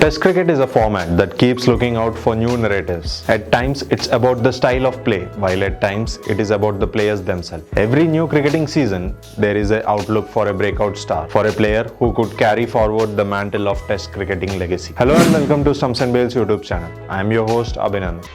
Test cricket is a format that keeps looking out for new narratives. At times, it's about the style of play, while at times, it is about the players themselves. Every new cricketing season, there is an outlook for a breakout star, for a player who could carry forward the mantle of Test cricketing legacy. Hello and welcome to Stumps and Bales YouTube channel. I am your host, Abhinand.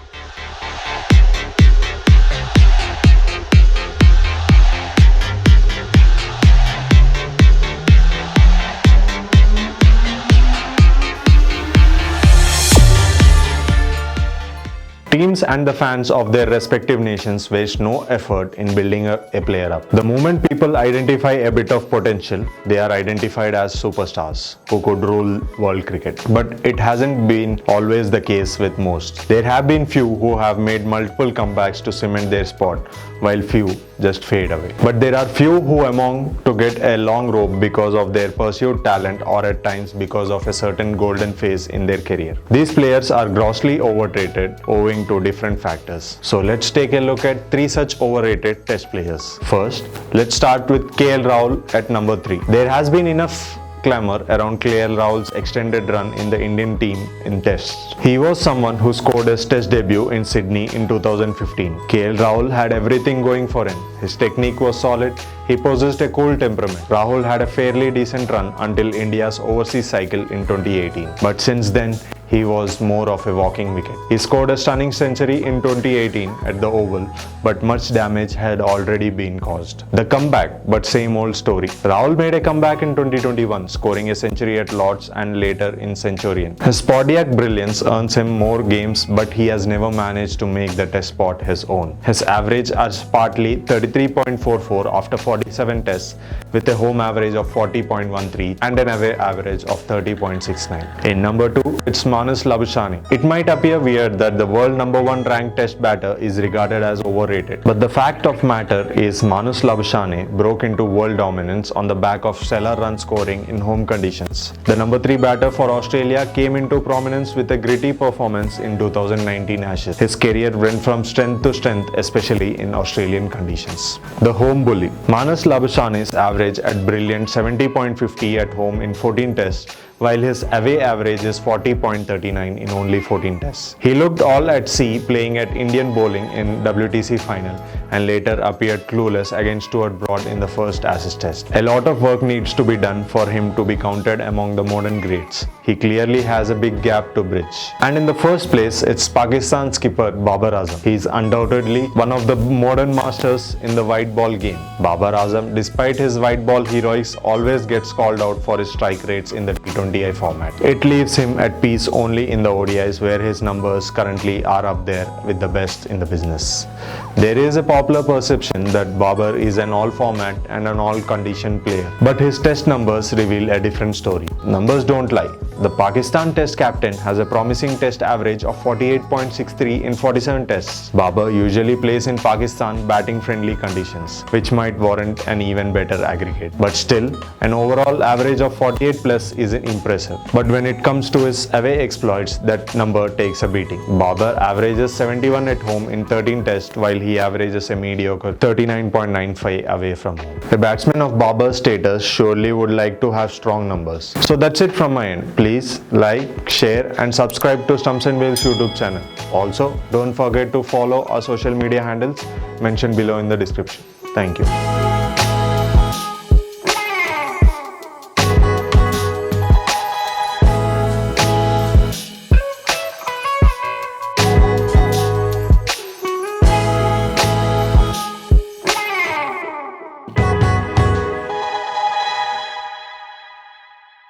Teams and the fans of their respective nations waste no effort in building a player up. The moment people identify a bit of potential, they are identified as superstars who could rule world cricket. But it hasn't been always the case with most. There have been few who have made multiple comebacks to cement their spot, while few just fade away. But there are few who among to get a long rope because of their pursued talent or at times because of a certain golden phase in their career. These players are grossly overrated owing to different factors. So let's take a look at 3 such overrated test players. First, let's start with KL Rahul at number 3. There has been enough clamor around KL Rahul's extended run in the Indian team in tests. He was someone who scored his test debut in Sydney in 2015. KL Rahul had everything going for him. His technique was solid. He possessed a cool temperament. Rahul had a fairly decent run until India's overseas cycle in 2018. But since then, he was more of a walking wicket. He scored a stunning century in 2018 at the Oval, but much damage had already been caused. The comeback, but same old story. Rahul made a comeback in 2021, scoring a century at Lord's and later in Centurion. His Sporadiac brilliance earns him more games, but he has never managed to make the test spot his own. His average is partly 33.44 after 47 tests, with a home average of 40.13 and an away average of 30.69. In number 2, it's Marnus Labuschagne. It might appear weird that the world number 1 ranked test batter is regarded as overrated, but the fact of matter is Marnus Labuschagne broke into world dominance on the back of stellar run scoring in home conditions. The number 3 batter for Australia came into prominence with a gritty performance in 2019 Ashes. His career went from strength to strength, especially in Australian conditions. The home bully. Marnus Labuschagne's average at brilliant 70.50 at home in 14 tests, while his away average is 40.39 in only 14 tests. He looked all at sea playing at Indian bowling in WTC final and later appeared clueless against Stuart Broad in the first Ashes test. A lot of work needs to be done for him to be counted among the modern greats. He clearly has a big gap to bridge. And in the first place, it's Pakistan skipper Babar Azam. He is undoubtedly one of the modern masters in the white ball game. Babar Azam, despite his white ball heroics, always gets called out for his strike rates in the T20I format. It leaves him at peace only in the ODIs, where his numbers currently are up there with the best in the business. There is a popular perception that Babar is an all-format and an all-condition player, but his test numbers reveal a different story. Numbers don't lie. The Pakistan test captain has a promising test average of 48.63 in 47 tests. Babar usually plays in Pakistan batting-friendly conditions, which might warrant an even better aggregate. But still, an overall average of 48 plus is impressive. But when it comes to his away exploits, that number takes a beating. Babar averages 71 at home in 13 tests, while he averages a mediocre 39.95 away from home. The batsmen of Babar's status surely would like to have strong numbers. So that's it from my end. Please like, share and subscribe to Stumps and Bales YouTube channel. Also, don't forget to follow our social media handles mentioned below in the description. Thank you.